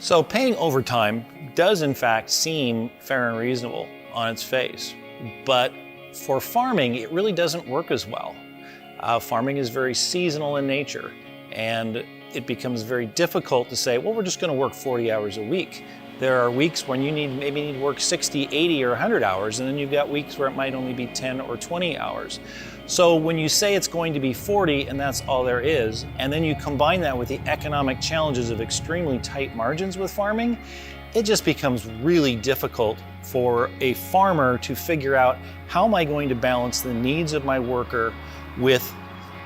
So paying overtime does in fact seem fair and reasonable on its face, but for farming, it really doesn't work as well. Farming is very seasonal in nature, and it becomes very difficult to say, well, we're just going to work 40 hours a week. There are weeks when you maybe need to work 60, 80, or 100 hours, and then you've got weeks where it might only be 10 or 20 hours. So when you say it's going to be 40 and that's all there is, and then you combine that with the economic challenges of extremely tight margins with farming, it just becomes really difficult for a farmer to figure out, how am I going to balance the needs of my worker with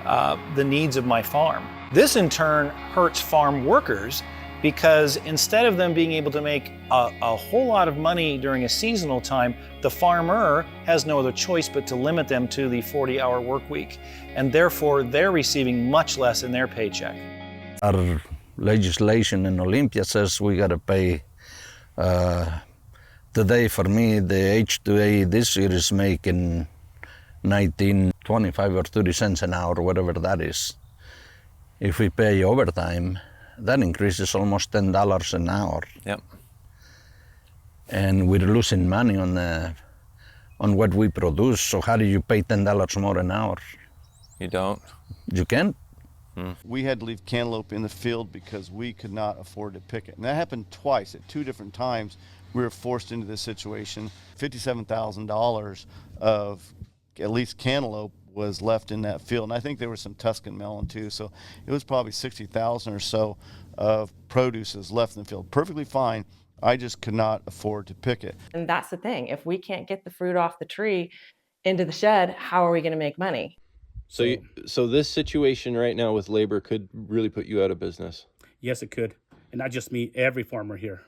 the needs of my farm? This in turn hurts farm workers, because instead of them being able to make a whole lot of money during a seasonal time, the farmer has no other choice but to limit them to the 40-hour work week, and therefore they're receiving much less in their paycheck. Our legislation in Olympia says we gotta pay. Today for me, the H2A this year is making 19.25 or 30 cents an hour, whatever that is. If we pay overtime, that increases almost $10 an hour. Yep. And we're losing money on what we produce. So how do you pay $10 more an hour? You don't? You can't. We had to leave cantaloupe in the field because we could not afford to pick it. And that happened twice. At 2 different times, we were forced into this situation. $57,000 of at least cantaloupe was left in that field. And I think there was some Tuscan melon too. So it was probably 60,000 or so of produces left in the field. Perfectly fine. I just could not afford to pick it. And that's the thing. If we can't get the fruit off the tree into the shed, how are we going to make money? So this situation right now with labor could really put you out of business. Yes, it could. And not just me, every farmer here.